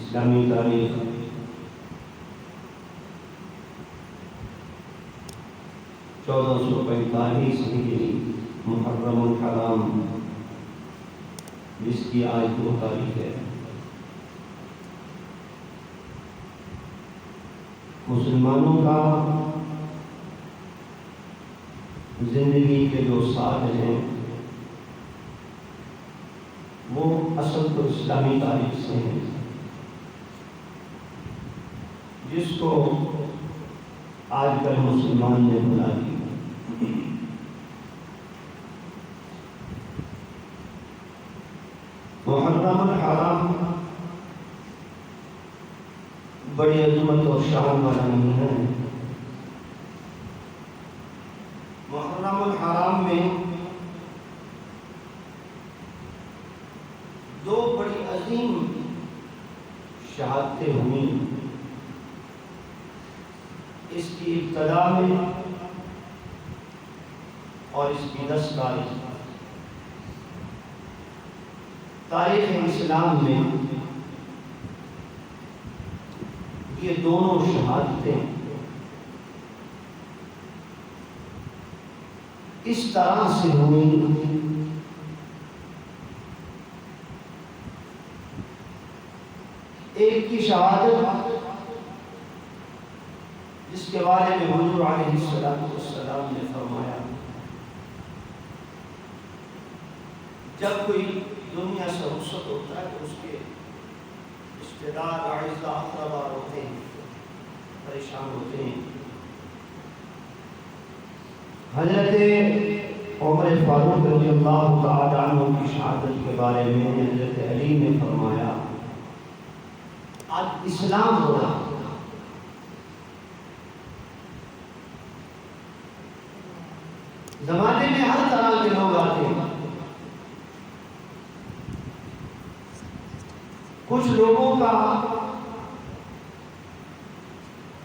اسلامی تاریخ 1445 ہجری محرم الحرام، جس کی آج 2 تاریخ ہے، مسلمانوں کا زندگی کے جو سال ہیں وہ اصل تو اسلامی تاریخ سے ہیں، جس کو آج کل مسلمان نے بھلا دی۔ محرم الحرام بڑی عظمت اور شان والا نہیں ہے۔ محرم الحرام میں 2 بڑی عظیم شہادتیں ہوئیں۔ اس کی ابتدا میں اور اس کی 10 تاریخ، تاریخ اسلام میں یہ دونوں شہادتیں اس طرح سے ہوئیں ایک کی شہادت جس کے بارے میں حضور علیہ السلام نے فرمایا، جب کوئی دنیا سے رخصت ہوتا ہے تو اس کے رشتے دار اعزاء اقربا ہوتے ہیں، پریشان ہوتے ہیں۔ حضرت عمر فاروق رضی اللہ تعالی عنہ کی شہادت کے بارے میں حضرت علی نے فرمایا، آج اسلام ہو رہا، زمانے میں ہر طرح کے لوگ آتے ہیں، کچھ لوگوں کا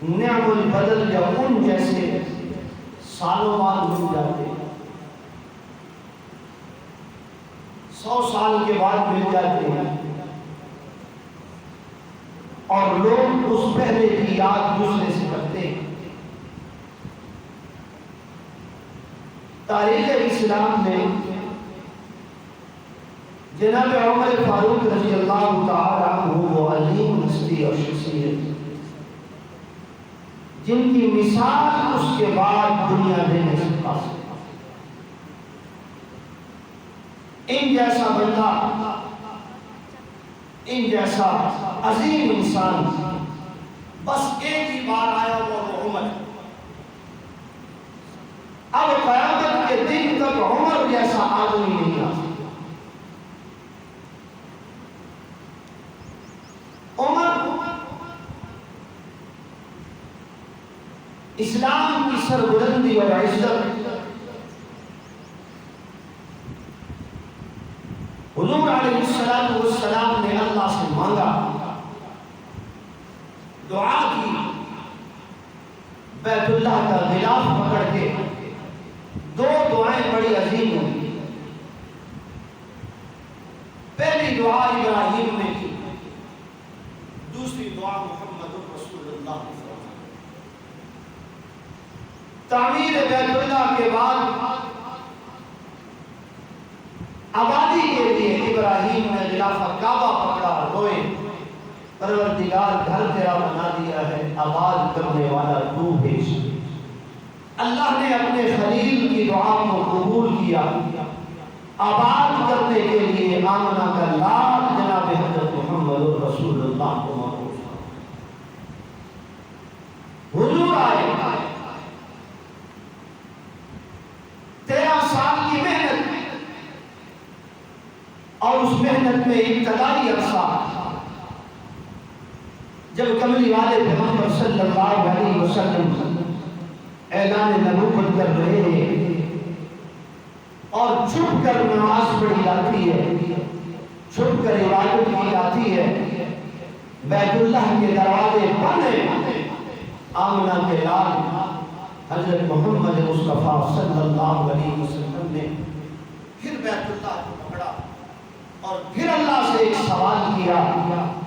نعم البدل یا ان جیسے سالوں بعد مل جاتے ہیں، 100 سال کے بعد مل جاتے ہیں، اور لوگ اس پہلے کی یاد دوسرے سے کرتے ہیں۔ تاریخ اسلام میں جناب عمر فاروق رضی اللہ تعالی عنہ وہ عظیم ہستی اور شخصیت جن کی مثال اس کے بعد دنیا میں نہیں پا سکتا۔ ان جیسا بندہ، ان جیسا عظیم انسان بس ایک ہی بار آیا وہ عمر۔ اب قیامت کے دن تک عمر جیسا آدمی نہیں آ سکتا۔ اسلام کی سربلندی اور عزت حضور علیہ السلام نے اللہ سے مانگا، دعا کی، بیت اللہ کا غلاف پکڑ کے 2 دعائیں بڑی عظیم ہوئی۔ پہلی دعا ابراہیم نے کی، دوسری دعا محمد رسول اللہ نے فرمائی۔ تعمیر بیت اللہ کے بعد آبادی کے لیے ابراہیم نے غلاف کعبہ پکڑا، روئے، پروردگار گھر تیرا بنا دیا ہے، آباد کرنے والا تو بھیج۔ اللہ نے اپنے خلیل کی دعا کو قبول کیا، آباد کرنے کے لیے آمنہ کا لال جناب حضرت محمد رسول اللہ کو مبعوث کیا۔ حضور آئے، 13 سال کی محنت، اور اس محنت میں ابتدائی عرصہ جب کملی والے پیغمبر صلی اللہ علیہ وسلم اعلان نبوت کر رہے ہیں اور چھپ کر نماز پڑھی جاتی ہے، چھپ کر عبادت کی جاتی ہے، بیت اللہ کے دروازے بند ہیں، آمنہ کے لال حضرت محمد مصطفیٰ صلی اللہ علیہ وسلم نے پھر بیت اللہ کو پکڑا اور پھر اللہ سے ایک سوال کیا،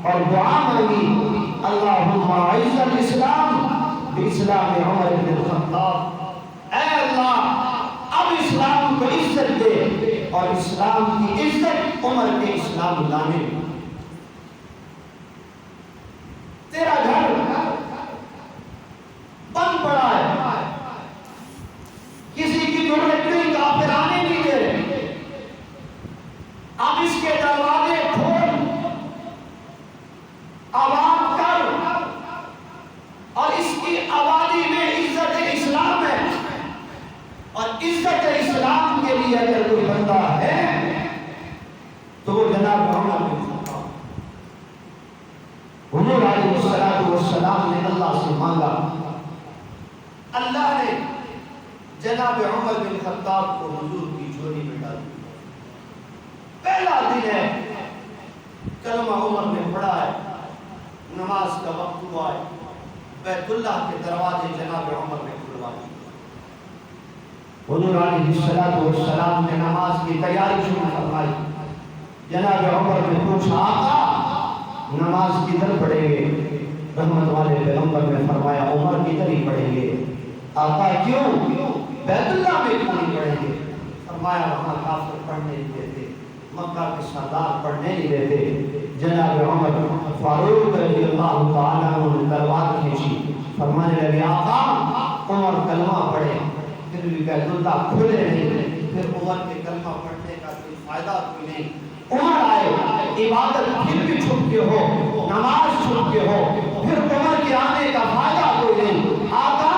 اور دعا مانگی اللہم اعز الاسلام باسلام عمر بن الخطاب، اے اللہ اب اسلام کو عزت دے اور اسلام کی عزت عمر کے اسلام لانے میں۔ تیرا گھر بند پڑا ہے، کسی کی ضرورت نہیں، کافر آنے نہیں دے رہے، اب اس کے دروازے کھول، آباد کر، اور اس کی آبادی میں عزت اسلام ہے، اور عزت اسلام کے لیے اگر کوئی بندہ ہے تو وہ جناب عمر بن خطاب۔ حضور علیہ السلام نے اللہ سے مانگا، اللہ نے جناب عمر بن خطاب کو حضور کی جھولی میں ڈال دیا۔ پہلا دن ہے، کلمہ عمر نے پڑھا ہے، نماز کا وقت ہوا ہے، بیت اللہ کے دروازے جناب عمر نے کھلوا دیے۔ حضور علیہ السلام نے نماز کی تیاری شروع فرمائی۔ جناب عمر نے پوچھا، آقا نماز کدھر پڑھیں گے؟ رحمت والے پیغمبر نے فرمایا عمر کدھر ہی پڑھیں گے۔ آقا کیوں؟ بیت اللہ میں کیوں نہیں پڑھیں گے؟ فرمایا وہاں کافر پڑھنے نہیں دیتے، مکہ کے سردار پڑھنے نہیں دیتے۔ جناب عمر فاروق رضی اللہ تعالیٰ عنہ نے تلوار کھینچی، فرمانے لگے آقا عمر کلمہ پڑھے، پھر بھی بیت اللہ کھلے نہیں، پھر عمر کے کلمہ پڑھنے کا کوئی فائدہ کوئی نہیں۔ عمر آئے، عبادت پھر بھی چھپ کے ہو، نماز چھپ کے ہو، پھر عمر کے آنے کا فائدہ کوئی نہیں۔ آقا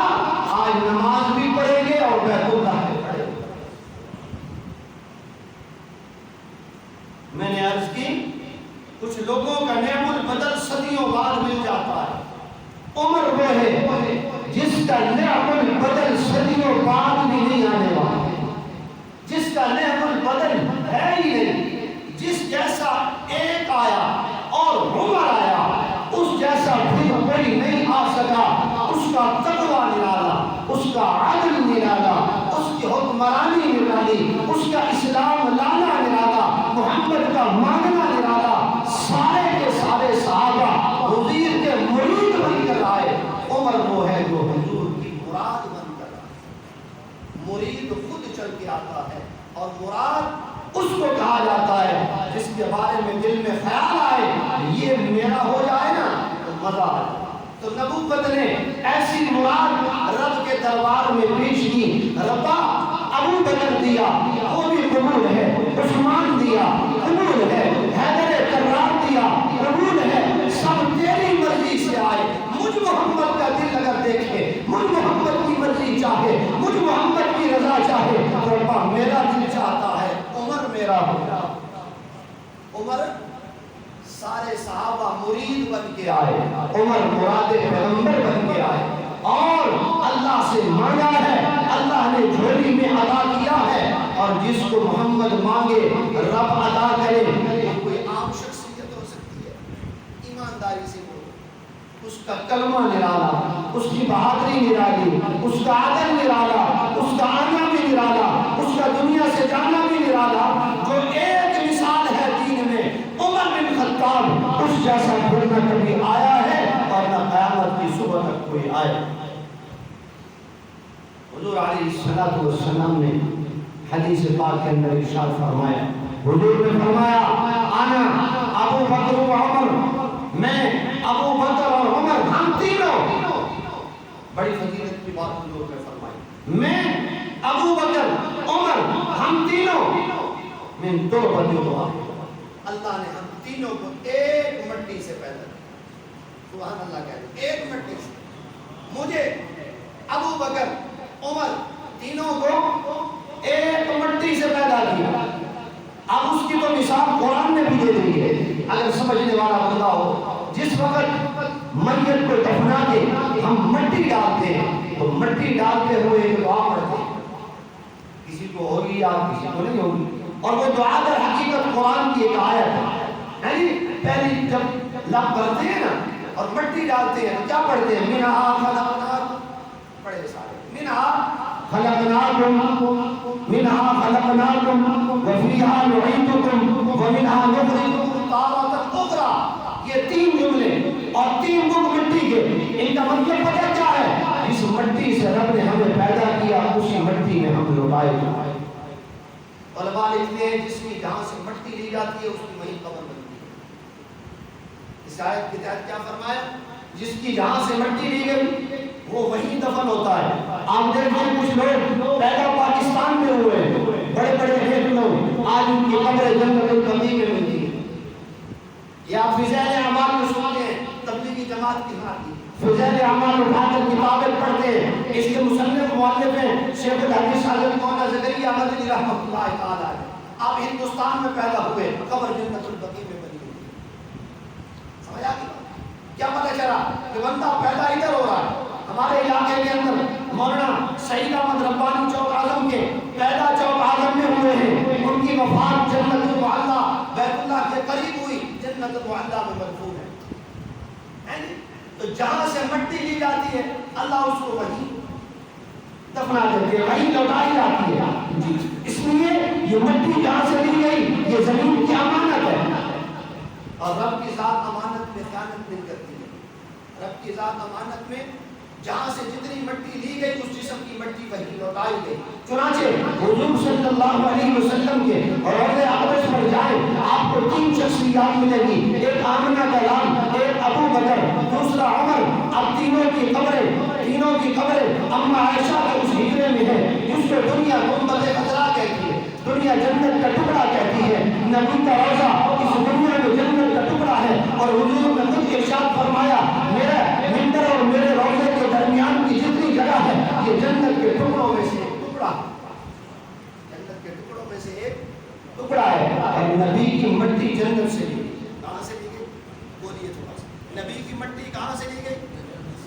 آج نماز بھی پڑھیں گے اور بیت اللہ بھی پڑھیں گے۔ میں نے عرض کی کچھ لوگوں کا نعم البدل صدیوں بعد مل جاتا ہے، عمر وہ ہے جس کا نعم البدل صدیوں بعد بھی نہیں آنے والا، جس کا نعم البدل ہے ہی نہیں، جس جیسا ایک آیا اور عمر آیا، اس جیسا پھر کوئی نہیں آ سکا۔ اس کا تقویٰ نرالا، اس کا عدل نرالا، اس کی حکمرانی نرالی، اس کا اسلام لانا نرالا، محمد کا مانگنا نرالا۔ سارے کے سارے صحابہ حضور کے مرید بن کر آئے۔ عمر وہ ہے جو حضور کی مراد بن کر آئے۔ مرید خود چل کے آتا ہے اور مراد اس کو کہا جاتا ہے جس کے بارے میں دل میں خیال آئے یہ میرا ہو جائے نا تو مزہ آئے۔ تو نبوت نے ایسی مراد رب کے دربار میں پیش کی۔ ربا ابو بکر دیا وہ بھی قبول ہے، عثمان دیا قبول ہے، حیدر کرار دیا قبول ہے، سب تیری مرضی سے آئے۔ مجھ محمد کا دل اگر دیکھے، مجھ محمد کی مرضی چاہے، مجھ محمد کی رضا چاہے تو ربا میرا دل چاہتا ہے عمر میرا ہو۔ عمر سارے صحابہ مرید بن کے آئے، عمر مراد پیغمبر بن کے آئے اور اللہ سے مانگا ہے، اللہ نے جھولی میں عطا کیا ہے، اور جس کو محمد مانگے رب عطا کرے۔ یہ کوئی عام شخصیت ہو سکتی ہے؟ ایمانداری سے بولو، اس کا کلمہ نرالا، اس کی بہادری نرالی، اس کا عدل نرالا، اس کا آنا بھی نرالا، اس کا دنیا سے جانا بھی نرالا۔ جو ایک مثال ہے دین میں، عمر بن خطاب، اس جیسا پھر نہ کبھی آیا ہے اور نہ قیامت کی صبح تک کوئی آئے۔ حضور علیہ السلام نے حدیث پاک کے اندر ارشاد فرمایا، حضور نے فرمایا انا ابو بکر و عمر، میں ابو بکر اور عمر ہم تینوں، بڑی فضیلت کی بات حضور نے فرمائی، میں ابو بکر عمر ہم تینوں من تربۃ واحدۃ، اللہ نے ہم تینوں کو ایک مٹی سے پیدا کیا۔ سبحان اللہ کہتے ہیں ایک مٹی سے، مجھے ابو بکر عمر تینوں کو ایک مٹی سے پیدا کیا۔ اب اس کی تو مثال قرآن نے بھی دے دی ہے، اگر سمجھنے والا بندہ ہو۔ جس وقت میت کو دفنا کے ہم مٹی ڈالتے ہیں تو مٹی ڈالتے ہوئے ایک دعا پڑھتے ہیں، کسی کو ہوگی یا کسی کو نہیں ہوگی، اور وہ دعا در حقیقت قرآن کی ایک آیت ہے۔ یعنی پہلی جب لب بھرتے ہیں نا اور مٹی ڈالتے ہیں تو کیا پڑھتے ہیں؟ منہا خلقناکم، پڑھے سارے، منہا خلقناکم منہا خلقناکم وفیہا نعیدکم ومنہا نخرجکم تارۃ اخری۔ یہ تین لی جاتی ہے اس کی وہیں قبر بنتی ہے۔ اس آیت کے تحت کیا فرمایا؟ جس کی جہاں سے مٹی لی گئی وہ وہیں دفن ہوتا ہے۔ آپ دیکھیں کچھ لوگ پیدا پاکستان میں ہوئے، بڑے بڑے نیک لوگ، آج ان کی قبر جنت البقیع میں ملتی ہے۔ یا فضائل اعمال میں سنتے ہیں تبلیغی جماعت کی بھارتی فضائل اعمال اٹھا کر کتابیں پڑھتے ہیں، اس کے مصنف مؤلف ہیں شیخ الحدیث حضرت مولانا زکریا مدنی رحمۃ اللہ تعالی علیہ۔ آپ ہندوستان میں پیدا ہوئے، قبر جنت البقیع میں بنی ہوئی ہے۔ سمجھ آ گئی؟ کیا پتہ چلا کہ بندہ پیدا ادھر ہو رہا ہے؟ ہمارے علاقے کے اندر مولانا سعید احمد ربانی چوک اعظم کے پیدا چوک اعظم میں ہوئے ہیں، ان کی وفات جنت المعلی بیت اللہ کے قریب ہوئی، جنت المعلی میں مدفون ہے۔ تو جہاں سے مٹی لی جاتی ہے اللہ اس کو وہیں دفنا دیتے ہیں، وہیں لوٹائی جاتی ہے۔ اس لیے یہ مٹی جہاں سے لی گئی یہ زمین کی امانت ہے، اور رب کی ذات امانت میں خیانت نہیں کرتی ہے۔ رب کی ذات امانت میں جہاں سے جتنی مٹی لی گئی اس جسم کی مٹی وہیں لوٹائی گئی۔ چنانچہ حضور صلی اللہ علیہ وسلم کے روضہ اقدس پر جائیں آپ کو 3 شخصیات ملے گی، ایک آمنہ کا لال، ایک ابو بکر، دوسرا عمر۔ اب تینوں کی قبریں اما عائشہ کے اس ہجرے میں ہے جس کو دنیا گنبد خضرا کہتی ہے، دنیا جنت کا ٹکڑا کہتی ہے۔ نبی کا روضہ اس دنیا میں جنت کا ٹکڑا ہے، اور حضور نے خود ارشاد فرمایا میرا منبر اور میرے روضے کے درمیان کی جتنی جگہ ہے یہ جنت کے ٹکڑوں میں سے ایک ٹکڑا، جنت کے ٹکڑوں میں سے ایک ٹکڑا ہے۔ اور نبی کی مٹی جنت سے لی گئی۔ کہاں سے لی گئی؟ بولیے تھوڑا سا، نبی کی مٹی کہاں سے لی گئی؟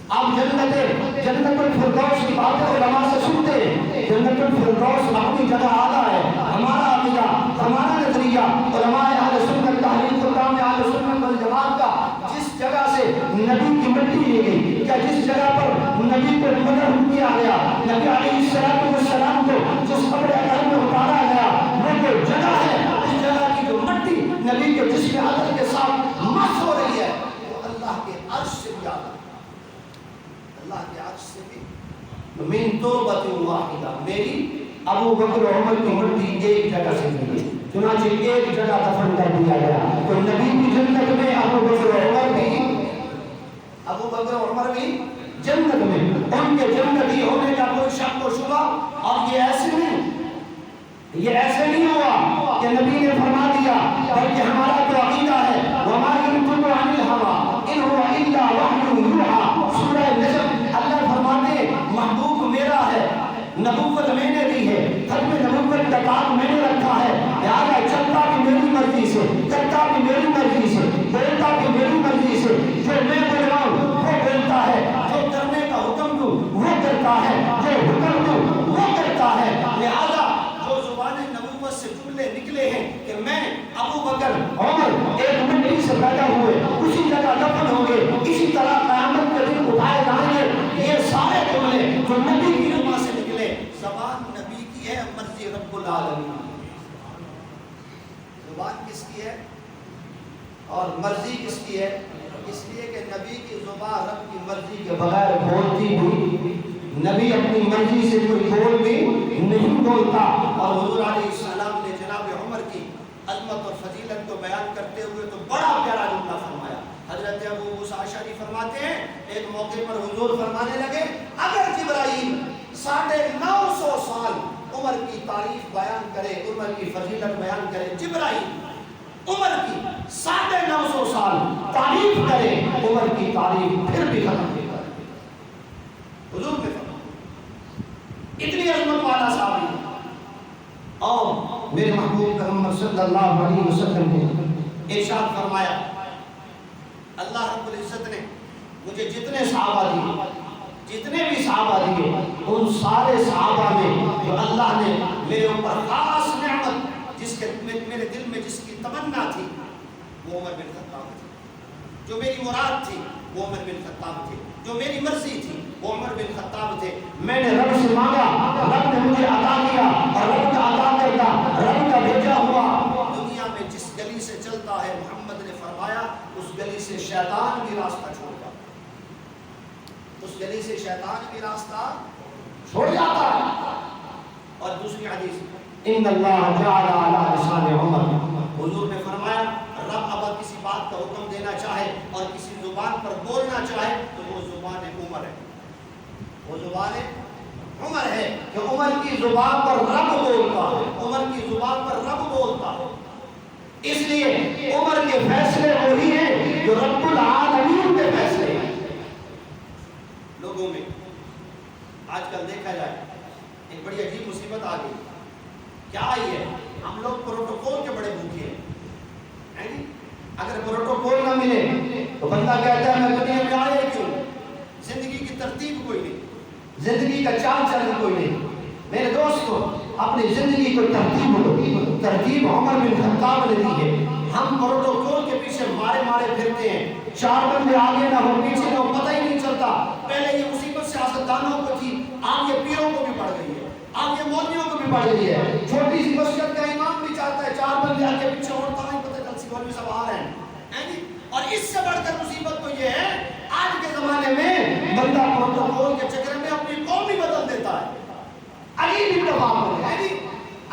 آپ جنت الفردوس کی باتیں علماء سے سنتے ہیں، جنت الفردوس اپنی جگہ اعلیٰ ہے۔ ہمارا عقیدہ، ہمارا نظریہ علماء اہل سنت تحریک القام اہل سنت والجماعت کا جس جگہ سے نبی کی مٹی لی گئی، کیا جس جگہ پر نبی کو مدفون کیا گیا، نبی علیہ السلام کو جس قبر اطہر میں اتارا گیا وہ کوئی جگہ ہے، اس جگہ کی جو مٹی نبی کے جسم عطر کے ساتھ مس ہو رہی ہے وہ اللہ کے عرش سے بھی اعلیٰ، اللہ کے عرش سے بھی من تربۃ واحدہ، میری ابو بکر و عمر کی مٹی ایک جگہ سے ملی، چنانچہ ایک جگہ دفن کر دیا گیا۔ تو نبی کی جنت میں ابو بکر و عمر بھی جنت میں، ان کے جنتی ہونے کا کوئی شک و شبہ۔ اور یہ ایسے نہیں ہوا کہ نبی نے فرما دیا، بلکہ ہمارا تو عقیدہ ہے وما ينطق عن الهوى ان هو الا وحی یوحى، سورہ نجم اللہ فرماتے ہیں محبوب میرا ہے، نبوت میں نے دی ہے، ختم نبوت کا کام میں نے رکھا ہے، لہٰذا چلتا بھی میری مرضی سے، کرتا بھی میری مرضی سے، بولتا بھی میری مرضی سے، جو میں بول رہا ہوں وہ بولتا ہے، جو کرنے کا حکم دوں وہ کرتا ہے، جو حکم دوں وہ کرتا ہے۔ لہٰذا جو زبان نبوت سے جملے نکلے ہیں کہ میں ابو بکر عمر ایک مٹی سے پیدا ہوئے اسی جگہ دفن ہوں گے، اسی طرح قیامت کے دن اٹھائے جائیں گے، یہ سارے جملے جو نبی کی زبان سے نکلے، زبان نبی کی ہے، مرضی رب العالمین، زبان کس کی ہے اور مرضی کس کی ہے؟ اس لیے کہ نبی کی زبان رب کی مرضی کے بغیر بولتی بھی، نبی اپنی مرضی سے کوئی بول بھی نہیں بولتا۔ اور حضور علیہ السلام نے جناب عمر کی عظمت اور فضیلت کو بیان کرتے ہوئے تو بڑا پیارا جملہ فرمایا۔ حضرت ابو موسیٰ اشعری فرماتے ہیں ایک موقع پر حضور فرمانے لگے اگر جبرائیل 950 سال عمر کی تعریف بیان کرے، عمر کی فضیلت بیان کرے، جبرائیل عمر کی 950 سال تعریف کرے، عمر کی تعریف پھر بھی ختم نہیں کرے۔ حضور نے فرمایا اتنی عظمت والا صحابی، اور میرے محبوب پیغمبر صلی اللہ علیہ وسلم نے ارشاد فرمایا اللہ رب العزت نے مجھے جتنے صحابہ دیے ان سارے صحابہ میں جو اللہ نے میرے اوپر خاص نعمت جس کے میرے دل میں جس کی تمنا تھی وہ عمر بن خطاب تھی، جو میری مراد تھی وہ عمر بن خطاب تھے، جو میری مرضی تھی وہ عمر بن خطاب تھے۔ میں نے رب سے مانگا، رب نے مجھے عطا کیا، اور رب کا عطا کرتا، رب کا بھیجا ہوا دنیا میں جس گلی سے چلتا ہے محمد نے فرمایا اس گلی سے شیطان بھی راستہ چھوڑ جاتا، اس گلی سے شیطان بھی راستہ چھوڑ جاتا ہے۔ اور دوسری حدیث ان اللہ جعل علی لسان عمر حضور نے فرمایا رب اب کسی بات کا حکم دینا چاہے اور کسی زبان پر بولنا چاہے تو وہ زبان عمر ہے، وہ زبان عمر ہے کہ عمر کی زبان پر رب بولتا ہے، عمر کی زبان پر رب بولتا ہے۔ اس لیے عمر کے فیصلے وہی ہیں جو رب العالمین کے فیصلے ہیں۔ لوگوں میں آج کل دیکھا جائے ایک بڑی عجیب مصیبت آ گئی، کیا آئی ہے؟ ہم لوگ پروٹوکول کے بڑے بھوکے ہیں۔ اگر پروٹوکول نہ ملے تو بندہ کہتا ہے میں دنیا میں آیا کیوں؟ زندگی کی ترتیب کوئی نہیں، زندگی کا چال چلن کوئی نہیں۔ میرے دوستو اپنی زندگی کو ترتیب عمر بن خطاب نے دی ہے۔ ہم پروٹوکول کے پیچھے مارے پھرتے ہیں، چار بندے آگے نہ ہو پیچھے نہ ہو، پتہ ہی نہیں چلتا۔ پہلے یہ مصیبت سیاستدانوں کو تھی، اب یہ پیروں کو بھی پڑ گئی ہے، اب یہ مولویوں کو بھی پڑ گئی ہے۔ چھوٹی سی مسجد کا امام بھی چاہتا ہے چار بندے آگے پیچھے اور تو نہیں پتہ چل سی مولوی صاحب آ رہے ہیں۔ اور اس سے بڑھ کر مصیبت تو یہ ہے آج کے زمانے میں بندہ پروٹوکول کے چکر میں اپنی قوم ہی بدل دیتا ہے، عجیب اتفاق ہے،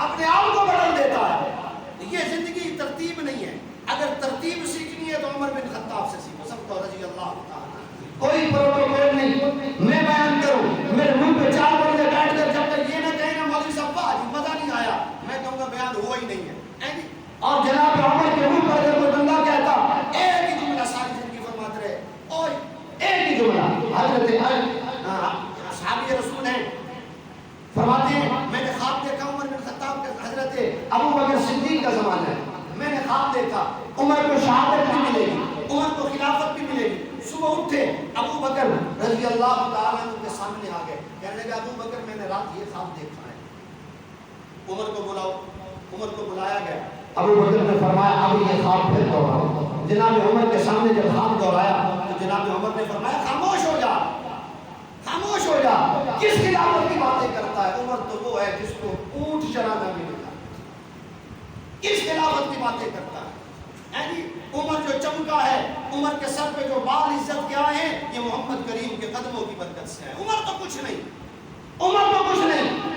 اپنے آپ کو بدل دیتا ہے۔ یہ زندگی ترتیب نہیں ہے۔ اگر ترتیب سیکھنی ہے تو عمر بن خطاب سے سیکھو، سب کو رضی اللہ تعالیٰ۔ کوئی پروٹوکول نہیں، میں بیان کروں میرے منہ پہ چار بندے بیٹھ کر جب تک یہ نہ کہیں نا مولوی صاحب واہ مزہ نہیں آیا، میں کہوں گا بیان ہوا ہی نہیں ہے۔ اور جناب عمر کے منہ پر اگر کوئی بندہ کہتا ایک ہی جملہ ساری زندگی فرماتے رہے، اور ایک ہی جملہ، حضرت صحابی رسول ہیں فرماتے ہیں میں نے خواب دیکھا عمر بن خطاب کے، حضرت ابو بکر صدیق کا زمانہ ہے، میں نے خواب دیکھا عمر کو شہادت بھی ملے گی، عمر کو خلافت بھی ملے گی۔ صبح اٹھے ابو بکر رضی اللہ تعالیٰ عنہ کے سامنے آ گئے، کہنے لگے ابو بکر میں نے رات یہ خواب دیکھا ہے، عمر کو بلاؤ۔ عمر کو بلایا گیا، ابو بکر نے فرمایا اب یہ خواب پھر دہراؤ۔ جناب عمر کے سامنے جب خواب دہرایا تو جناب عمر نے فرمایا خاموش ہو جا، خاموش ہو جا، کس خلافت کی باتیں کرتا ہے؟ عمر تو وہ ہے جس کو اونٹ چرانا بھی نہیں آتا، کس خلافت کی باتیں کرتا ہے؟ عمر جو چمکا ہے، عمر کے سر پہ جو بال عزت کے آئے ہیں یہ محمد کریم کے قدموں کی برکت سے ہے۔ عمر تو کچھ نہیں، عمر تو کچھ نہیں۔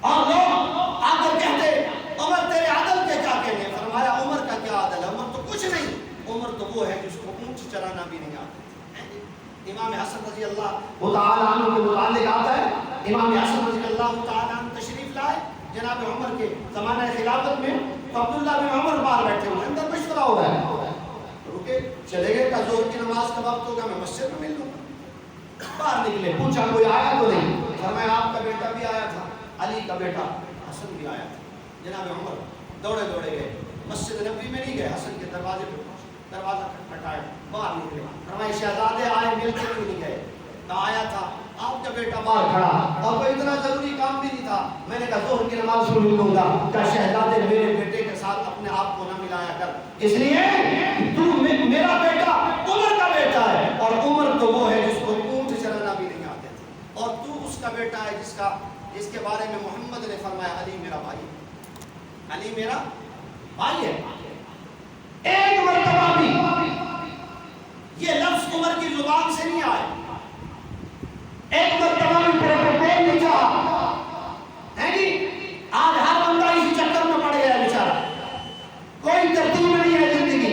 اور لوگ آ کر کہتے عمر تیرے عدل کے کیا کہنے؟ فرمایا عمر کا کیا عدل ہے، عمر تو کچھ نہیں، عمر تو وہ ہے جس کو اونٹ چرانا بھی نہیں آتا۔ امام حسن رضی اللہ تعالیٰ عنہ کے متعلق آتا ہے، امام حسن رضی اللہ تعالیٰ عنہ تشریف لائے جناب عمر کے زمانہ خلافت میں، تو عبداللہ بن عمر باہر بیٹھے ہوئے، اندر مشورہ ہو رہا ہے، رکے چلے گئے، کہ ظہر کی نماز کا وقت ہوگا میں مسجد میں مل لوں گا۔ باہر نکلے، پوچھا کوئی آیا تو نہیں؟ فرمایا آپ کا بیٹا بھی آیا تھا، علی کا بیٹا حسن بھی آیا تھا۔ جناب عمر دوڑے گئے، مسجد نبوی میں نہیں گئے، حسن کے دروازے پہ دروازہ کھٹکھٹایا، باہر نکلے، فرمایا شہزادے آئے مل کے کیوں نہیں گئے؟ کہا آیا تھا آپ کا بیٹا باہر کھڑا اور کوئی اتنا ضروری کام بھی نہیں تھا، میں نے کہا ظہر کی نماز میں مل لوں گا، کہ شہزادے میرے بیٹے کے ساتھ اپنے آپ کو نہ ملایا کر، اس لیے تو میرا بیٹا عمر کا بیٹا ہے، اور عمر تو وہ ہے جس کو اونٹ چرانا بھی نہیں آتے تھے، اور تو اس کا بیٹا ہے جس کے بارے میں محمد نے فرمایا علی میرا بھائی ہے، علی میرا بھائی ہے۔ ایک مرتبہ بھی یہ لفظ عمر کی زبان سے نہیں آئے، ایک مرتبہ بھی پروٹوکول نہیں چاہا، آج ہر بندہ اسی چکر میں پڑ گیا ہے بیچارہ، کوئی ترتیب نہیں ہے زندگی۔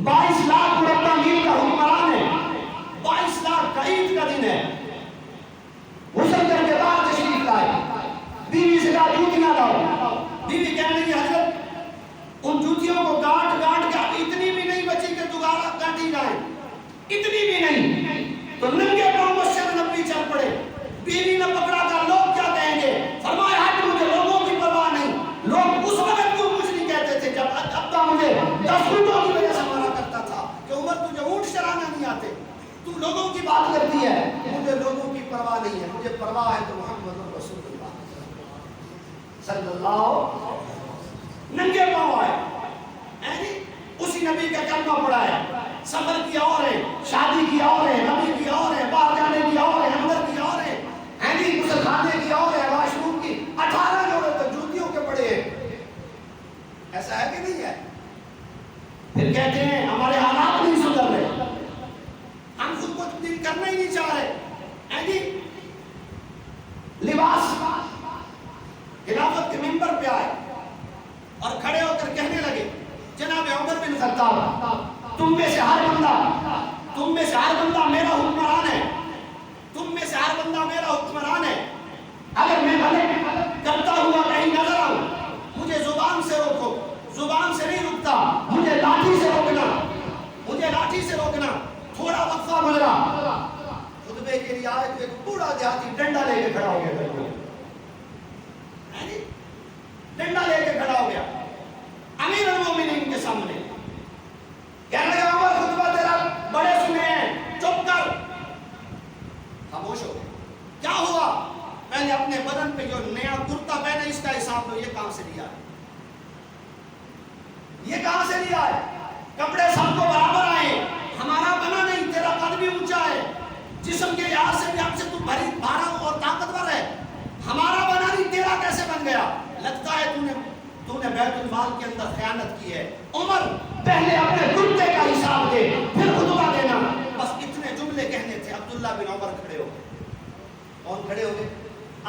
22 لاکھ مربع میل کا حکمران ہے، 22 لاکھ کا عید کا دن ہے، غسل کر کے بعد تشریف لائے، بیوی سے کہا جوتیاں لاؤ، بیوی کہنے لگی حضرت ان جوتیوں کو گانٹ کے اتنی بھی نہیں بچی کہ دوبارہ گانٹی جائیں، اتنی بھی نہیں، تو ننگے پاؤں مسجد نبوی چل پڑے، بیوی نے پکڑا کر لوگ کیا کہیں گے؟ فرمایا ہٹ، مجھے لوگوں کی پرواہ نہیں، لوگ اس وقت کیوں کچھ نہیں کہتے تھے جب ابا مجھے 10 اونٹوں کی وجہ سے مارا کرتا تھا کہ عمر تجھے اونٹ چرانا نہیں آتے، تو لوگوں کی بات کرتی ہے، مجھے لوگوں کی پرواہ نہیں ہے، مجھے پرواہ ہے تو محمد رسول اللہ صلی اللہ ننگے پاؤں آئے، اسی نبی کا کلمہ پڑھا ہے، سفر کی اور ہے، شادی کی اور ہے، نبی کی اور ہے، باہر جانے کی اور ہے، اندر کی اور ہے، غسل خانے کی اور ہے، واش روم کی 18 جوڑے تو جوتیوں کے پڑے ہیں، ایسا ہے کہ نہیں ہے؟ پھر کہتے ہیں ہمارے حالات نہیں سدھر رہے، ہم خود کو تبدیل کرنا ہی نہیں چاہ رہے، لباس خلافت کے منبر پہ آئے، اور کھڑے ہو کر کہنے لگے جناب عمر بن خطاب تم میں سے ہر بندہ میرا حکمران ہے، تم میں سے ہر بندہ میرا حکمران ہے، اگر میں غلط کرتا ہوا کہیں نظر آؤں مجھے زبان سے روکو، زبان سے نہیں رکتا، مجھے لاٹھی سے روکنا، تھوڑا وقفہ گزرا، خطبے کے لیے آئے تو ایک بوڑھا دیہاتی ڈنڈا لے کے کھڑا ہو گیا، ڈنڈا لے کے کھڑا ہو گیا امیر المومنین کے سامنے، کہنے لگا عمر خطبہ تیرا بڑے سنے ہیں، چپ کر، خاموش ہو گئے۔ کیا ہوا؟ میں نے اپنے بدن پہ جو نیا کرتا پہنا اس کا حساب لو، یہ کہاں سے لیا ہے؟ یہ کہاں سے لیا ہے؟ کپڑے سب کو برابر آئے، ہمارا بنا نہیں، تیرا قد بھی اونچا ہے، جسم کے لحاظ سے بھی ہم سے تو بھارا اور طاقتور ہے، ہمارا بنا نہیں، تیرا کیسے بن گیا؟ لگتا ہے تو نے بیت المال کے اندر خیانت کی ہے۔ عمر پہلے اپنے کرتے کا حساب دے پھر خطبہ دینا، بس اتنے جملے کہنے تھے۔ عبداللہ بن عمر کھڑے ہو گئے، کون کھڑے ہو گئے؟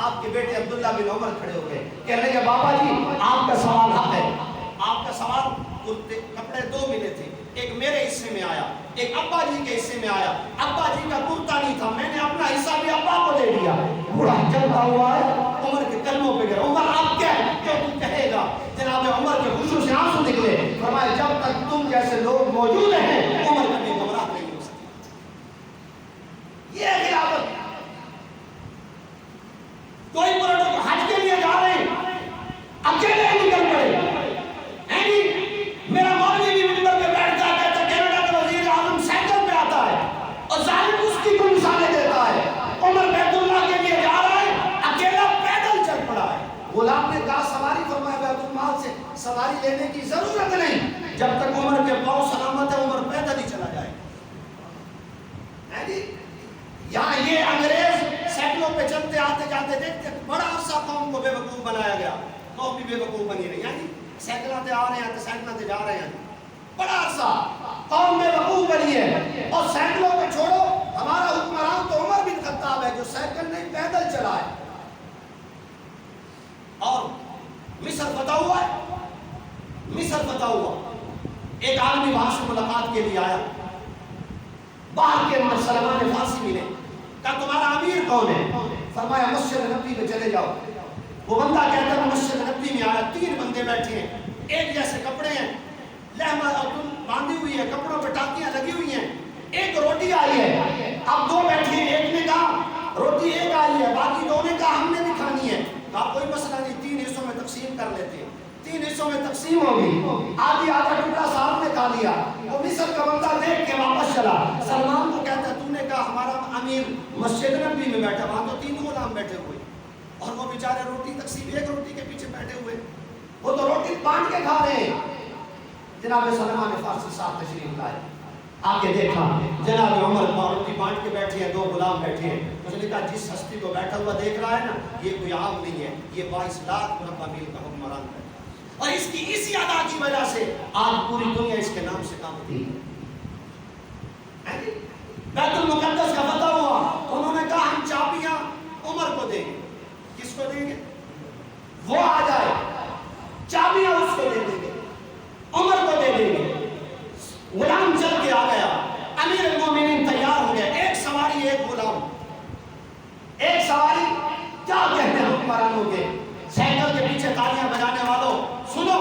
آپ کے بیٹے عبداللہ بن عمر کھڑے ہو گئے، کہنے لگے بابا جی آپ کا سوال حق ہے، آپ کا سوال، کپڑے دو ملے تھے، ایک میرے حصے میں آیا، ایک ابا جی کے حصے میں آیا، ابا جی کا کرتا نہیں تھا، میں نے اپنا حصہ بھی ابا کو دے دیا۔ بوڑھا چلتا ہوا ہے، عمر کے قدموں پہ گیا، عمر آپ کیا ہے جو تم کہے گا؟ جناب عمر کے خوشوں سے آنسو نکلے، فرمایا جب تک تم جیسے لوگ موجود ہیں عمر کبھی گمراہ نہیں ہو سکتی۔ یہ خلافت، کوئی پروٹوکول، حج کے لیے جا رہے ہیں اکیلے نکل پڑے، میرا مولوی بھی منبر پہ بیٹھتا ہے، کہتا ہے کینیڈا کا وزیر اعظم سائیکل پہ آتا ہے اور ظالم اس کی کوئی مثالیں دیتا ہے، عمر بیت اللہ کے لیے جا رہا ہے اکیلا پیدل چل پڑا ہے۔ غلام نے کہا سواری فرمایا بیت المال سے سواری لینے کی ضرورت نہیں، جب تک عمر کے پاؤں سلامت ہے عمر پیدل ہی چلا جائے۔ یہاں یہ انگریز سائیکلوں پہ چلتے آتے جاتے دیکھتے، بڑا عرصہ قوم کو بے وقوف بنایا گیا، قوم بھی بے وقوف بنی رہی، یعنی سائیکلاتے آ رہے ہیں تو سائیکلاتے جا رہے ہیں، بڑا عرصہ قوم میں وقوف بنی ہے، اور سائیکلوں پہ چھوڑو، ہمارا حکمران تو عمر بن خطاب ہے جو سائیکل نہیں پیدل چلا ہے۔ اور مصر فتح ہوا ہے، مصر فتح ہوا، ایک عالمی وہاں سے ملاقات کے لیے آیا، باہر کے اندر سلمان فارسی ملے، کہا تمہارا امیر کون ہے؟ فرمایا مسجد نبوی میں چلے جاؤ۔ وہ بندہ کہتا ہے مسجد نبوی میں آیا، 3 بندے بیٹھے ہیں، ایک جیسے کپڑے ہیں، لہمہ باندھی ہوئی ہے، کپڑوں پہ ٹاکیاں لگی ہوئی ہیں، ایک روٹی آئی ہے، اب 2 بیٹھے ہیں، ایک نے کہا روٹی ایک آئی ہے، باقی 2 نے کہا ہم نے بھی کھانی ہے، کہا کوئی مسئلہ نہیں، 3 حصوں میں تقسیم کر لیتے ہیں، 3 حصوں میں تقسیم ہوگی، آدھی آدھا ٹکڑا صاحب نے کھا لیا۔ وہ مصر کا بندہ دیکھ کے واپس چلا، سلمان کو کہتا ہے تو نے کہا ہمارا امیر مسجد نبوی میں بیٹھا، وہاں تو 3 غلام بیٹھے ہوئے، اور وہ بیچارے روٹی تقسیم، ایک روٹی کے پیچھے بیٹھے ہوئے، وہ تو روٹی بانٹ کے کھا رہے ہیں۔ جناب سلمان فارسی صاحب تشریف لائے، آگے دیکھا جناب عمر روٹی بانٹ کے بیٹھے ہیں، 2 غلام بیٹھے ہیں، اس نے کہا جس ہستی کو بیٹھا ہوا دیکھ رہا ہے نا یہ کوئی عام نہیں ہے، یہ 22 لاکھ مربع میل کا حکمران ہے، اور اس کی اسی ادا کی وجہ سے آج پوری دنیا اس کے نام سے کانپتی ہے۔ بیت المقدس کا فتح ہوا، انہوں نے کہا ہم چابیاں عمر کو دیں گے، کس کو دیں گے؟ وہ آ جائے، چابیاں اس کو دے دیں گے، عمر کو دے دیں گے۔ غلام چل کے آ گیا، امیر المومنین تیار ہو گیا، ایک سواری ایک غلام، ایک سواری، کیا کہتے ہیں حکمرانوں کے، سائیکل کے پیچھے تالیاں بجانے والوں سنو،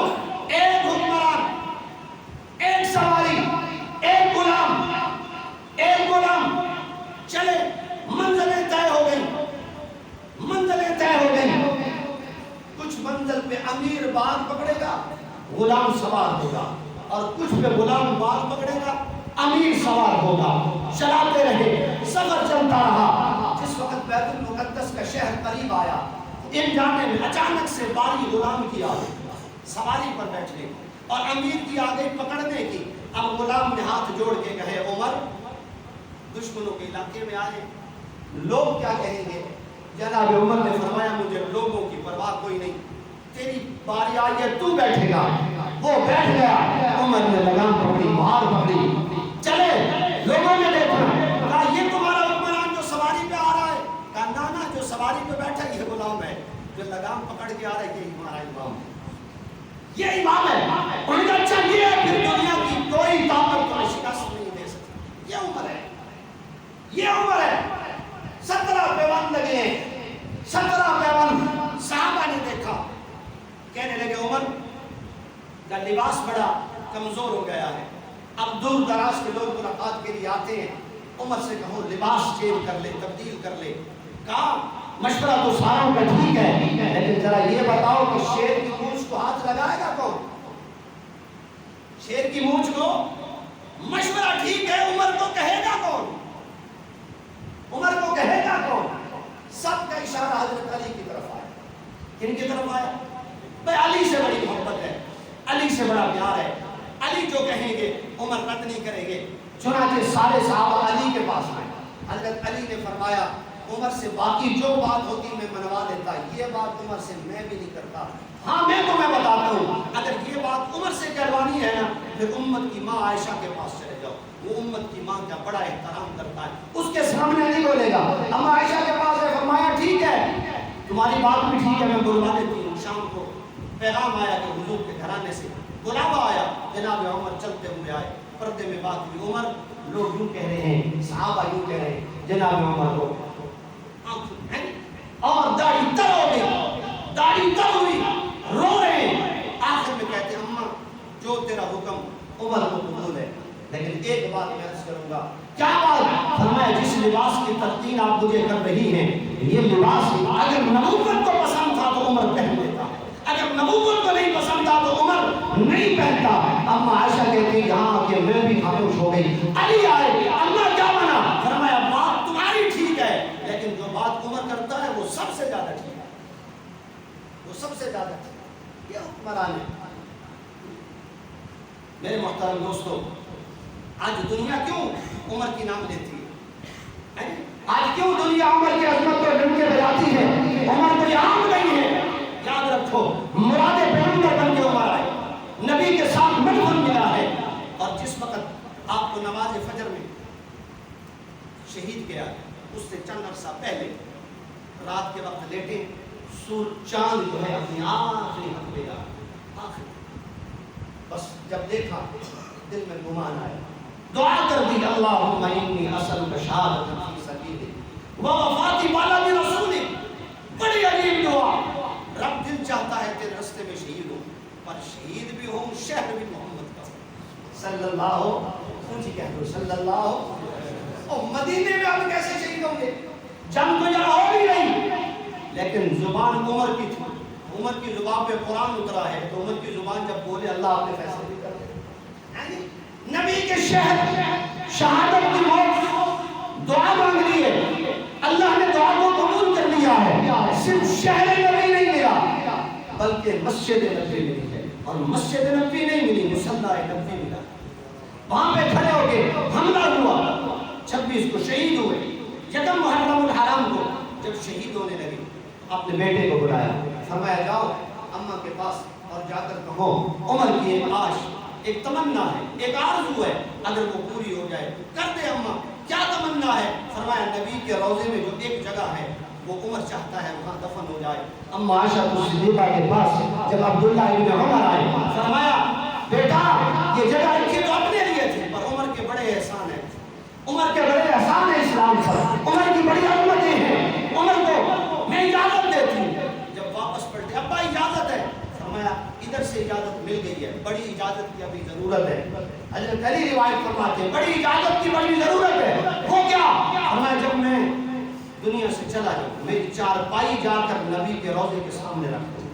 ایک حکمران، ایک سواری، ایک غلام، ایک غلام، چلے، منزلیں طے ہو گئی، منزلیں طے ہو گئی، کچھ منزل پہ امیر بال پکڑے گا غلام سوار ہوگا، اور کچھ پہ غلام بال پکڑے گا امیر سوار ہوگا، چلاتے رہے، سفر چلتا رہا، جس وقت بیت المقدس کا شہر قریب آیا، ان جانے میں اچانک سے باری غلام کی آ گئی، سواری پر بیٹھنے، اور امیر کی آ گئی پکڑنے کی۔ اب غلام نے ہاتھ جوڑ کے کہے عمر دشمنوں کے علاقے میں آئے، لوگ کیا کہیں گے؟ جناب عمر نے فرمایا مجھے لوگوں کی پرواہ کوئی نہیں، تیری باری آئی ہے تو بیٹھے گا۔ وہ بیٹھ گیا، عمر نے لگام پکڑی، مہار پکڑی، چلے، لوگوں نے دیکھا، کہا یہ تمہارا حکمران جو سواری پہ آ رہا ہے؟ کہا نانا جو سواری پہ بیٹھا یہ غلام ہے، جو لگام پکڑ کے آ رہا ہے یہ ہمارا امام ہے۔ یہ امام ہے، انہوں نے اچھا یہ ہے، پھر دنیا کی کوئی طاقت کو شکست نہیں دے سکتی. یہ عمر ہے، یہ عمر ہے. 17 پیوند لگے ہیں، 17 پیوند صحابہ نے دیکھا. کہنے لگے عمر کا لباس بڑا کمزور ہو گیا ہے، اب دور دراز کے لوگ ملاقات کے لیے آتے ہیں، عمر سے کہو لباس چینج کر لے، تبدیل کر لے. کہا مشورہ تو ساروں کا ٹھیک ہے، لیکن ذرا یہ بتاؤ کہ شیر کی مونچھ کو ہاتھ لگائے گا کون؟ شیر کی مونچھ کو مشورہ ٹھیک ہے، عمر کو کہے گا کون؟ عمر کو کہے گا کون؟ سب کا اشارہ حضرت علی کی طرف آیا. کن کی طرف آیا؟ بھائی علی سے بڑی محبت ہے، علی سے بڑا پیار ہے، علی جو کہیں گے عمر رد نہیں کریں گے. چنانچہ سارے صحابہ علی کے پاس آئے. حضرت علی نے فرمایا عمر سے باقی جو بات ہوتی میں منوا لیتا، یہ بات عمر سے میں بھی نہیں کرتا. ہاں میں تمہیں بتاتا ہوں، اگر یہ بات عمر سے کروانی ہے نا، پھر امت کی ماں عائشہ کے پاس چلے جاؤ. وہ امت کی ماں کا بڑا احترام کرتا ہے، اس کے سامنے نہیں بولے گا. اما عائشہ کے پاس ہے، فرمایا ٹھیک ہے تمہاری بات بھی ٹھیک ہے، میں بلوا دیتی ہوں. شام کو پیغام آیا کہ حضور کے گھرانے سے بلاوا آیا. جناب عمر چلتے ہوئے آئے، پردے میں بات ہوئی. عمر لوگ یوں کہہ رہے ہیں، صحابہ یوں کہہ رہے ہیں، جناب عمر کو اور داڑھی تر ہو گئی، داڑھی تر ہوئی، رو رہے ہیں. آخر میں کہتے ہیں اماں جو تیرا حکم عمر کو قبول ہے، لیکن ایک بات میں عرض کروں گا. کیا بات؟ فرمایا جس لباس کی تلقین آپ مجھے کر رہی ہیں، یہ لباس اگر نبوت کو پسند تھا تو عمر پہن لیتا، اگر نبوت کو نہیں پسند تھا تو عمر نہیں پہنتا. اما عائشہ کہتی یہاں کہ میں بھی خاموش ہو گئی. علی آئے، اللہ کیا بنا؟ فرمایا بات تمہاری ٹھیک ہے، لیکن جو بات عمر کرتا ہے وہ سب سے زیادہ ٹھیک ہے، وہ سب سے زیادہ ٹھیک ہے. یہ حکمران ہے. میرے محترم دوستو، آج دنیا کیوں عمر کی نام لیتی ہے؟ آج کیوں دنیا عمر کی عظمت کو ڈنکے بجاتی ہے؟ عمر کوئی عام نہیں ہے. یاد رکھو مراد پیغمبر بن کے عمر آئے، نبی کے ساتھ مدفن ملا ہے. اور جس وقت آپ کو نماز فجر میں شہید کیا اس سے چند عرصہ پہلے رات کے وقت لیٹے، چاند جو ہے اپنی آخری حق پہ آخری بس جب دیکھا دل میں گمان آیا، دعا کر دی اللہم انی اسألک شہادۃ فی سبیلک ووفاۃ بلد رسولک. بڑی عجیب دعا. رب دل چاہتا ہے تیرے راستے میں شہید ہوں، پر شہید بھی ہوں شہر بھی محمد کا صلی اللہ صلی اللہ. اور مدینے میں ہم کیسے شہید ہوں گے؟ جنگ تو یہاں ہو بھی نہیں، لیکن زبان عمر کی تھی، عمر کی زبان پہ قرآن اترا ہے، تو عمر کی زبان جب بولے اللہ اپنے فیصلے بھی کر دے. نبی کے شہر شہادت کی موت دعا مانگ لی ہے، اللہ نے دعا کو قبول کر لیا ہے. صرف شہر نبی نہیں ملا بلکہ مسجد نبی ملی ہے، اور مسجد نبی نہیں ملی، مصلی نبی ملا. وہاں پہ کھڑے ہو کے حملہ ہوا، 26 کو شہید ہوئے. یکم محرم الحرام کو جب شہید ہونے لگے اپنے بیٹے کو بلایا، فرمایا جاؤ اماں کے پاس اور جا کر کہو عمر کی ایک آش، ایک تمنا ہے، ایک آرزو ہے، اگر وہ پوری ہو جائے کر دے. اماں کیا تمنا ہے؟ فرمایا نبی کے روضے میں جو ایک جگہ ہے وہ عمر چاہتا ہے وہاں دفن ہو جائے. اما عائشہ صدیقہ کے پاس جب عبداللہ ابن عمر آئے، فرمایا بیٹا یہ جگہ رکھی تو اپنے لیے تھی، پر عمر کے بڑے احسان ہیں، عمر کے بڑے احسان ہیں اسلام پر، عمر کی بڑی عظمتیں ہیں، عمر کو میں اجازت دیتی ہوں. جب واپس پلٹے ابا اجازت ہے، فرمایا ادھر سے اجازت مل گئی ہے، بڑی اجازت کی ابھی ضرورت ہے. حضرت علی روایت فرماتے ہیں بڑی اجازت کی بڑی ضرورت ہے. وہ کیا؟ فرمایا جب میں دنیا سے چلا جاؤں میری چارپائی جا کر نبی کے روضے کے سامنے رکھ دوں،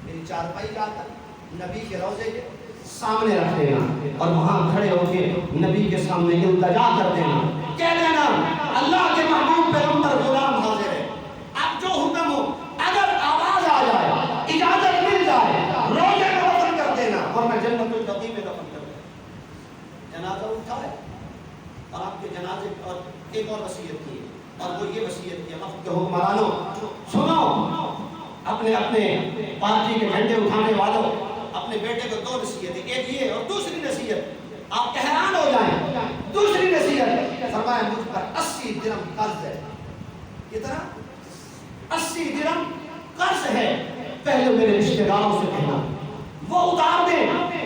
میری چارپائی جا کر نبی کے روضے کے سامنے رکھ دینا، اور وہاں کھڑے ہو کے نبی کے سامنے التجا کر دینا، کہہ دینا اللہ کے محبوب پیغمبر غلام حاضر ہے، اب جو حکم ہو، اگر آواز آ جائے اجازت مل جائے روزے میں دفن کر دینا اور میں جنت البقیع میں دفن کر دینا. جنازہ اٹھائے اور آپ کے جنازے اور ایک اور وصیت کی، اور وہ یہ وصیت کی وقت کے حکمرانوں سنو، اپنے پارٹی کے جھنڈے اٹھانے والوں، اپنے بیٹے کو 2 نصیحتیں، ایک یہ اور دوسری نصیحت آپ حیران ہو جائیں. دوسری نصیحت فرمایا مجھ پر 80 درہم قرض ہے. کتنا؟ 80 درہم قرض ہے. پہلے میرے رشتہ داروں سے کہنا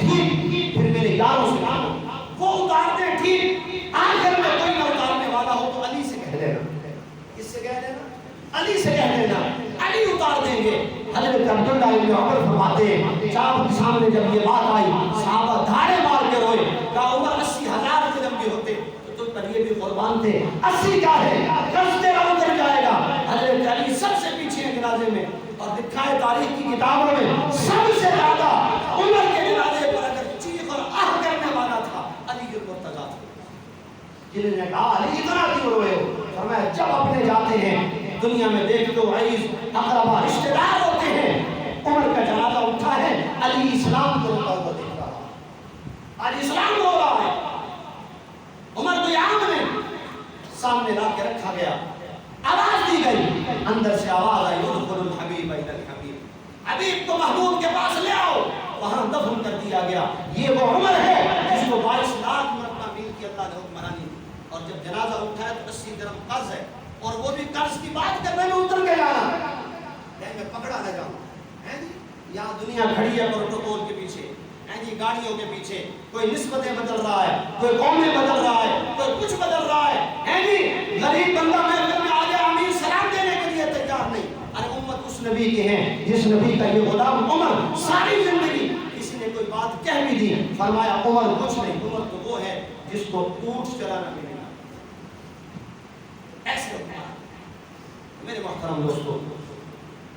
ٹھیک، پھر میرے یاروں سے کہا وہ اتارتے ہیں ٹھیک، آخر میں کوئی نہ اتارنے والا ہو تو علی سے کہہ دینا۔ کس سے کہہ دینا؟ علی سے کہہ دینا، علی اتار دیں گے۔ حضرت عبداللہ ابن عمر فرماتے ہیں صاحب کے سامنے جب یہ بات آئی صحابہ دھاڑے مار کے روئے، کہا عمر 80,000 قدم بھی ہوتے تو تم پر یہ بھی قربان تھے، 80 کیا ہے، کس تیرا اتر جائے گا۔ حضرت علی سب سے پیچھے ہیں جنازے میں، اور لکھا ہے تاریخ کی کتابوں میں سب سے زیادہ عمر کے جنازے پر اگر چیخ اور آہ کرنے والا تھا علی کے مرتضیٰ تھا۔ جنہوں نے کہا علی اتنا کیوں روئے ہو؟ فرمایا جب اپنے جاتے ہیں دنیا میں دیکھ تو عزیز اقربا رشتہ دار ہوتے ہیں، عمر کا جنازہ اٹھا ہے، علی اسلام کو روتا ہوا دیکھ رہا ہے، علی اسلام رو رہا ہے، عمر کو عام نہیں، سامنے لا کے رکھا گیا، آواز دی گئی، اندر سے آواز آئی ادخلوا الحبیب الی الحبیب، حبیب کو محبوب کے پاس لے آؤ، وہاں دفن کر دیا گیا۔ یہ وہ عمر ہے جس کو 22 لاکھ مرتبہ میل کی اللہ نے حکمرانی، اور جب جنازہ اٹھا ہے تو 80 درہم قرض ہے، اور وہ بھی قرض کی بات کرنے میں اتر کے جانا، کہیں میں پکڑا نہ جاؤں، یہاں دنیا کھڑی ہے پروٹوکول کے پیچھے، گاڑیوں کے پیچھے، کوئی نسبتیں بدل رہا ہے، کوئی قومیں بدل رہا ہے، کوئی کچھ بدل رہا ہے، غریب بندہ محفل میں آگے آمین سلام دینے کے لیے تیار نہیں۔ ارے امت اس نبی کے ہیں جس نبی کا یہ غلام عمر ساری زندگی کسی نے کوئی بات کہہ بھی دی، فرمایا عمر کچھ نہیں، عمر تو وہ ہے جس کو اونٹ چلانا ملے گا، ایسے ہوتا ہے۔ میرے محترم دوستو،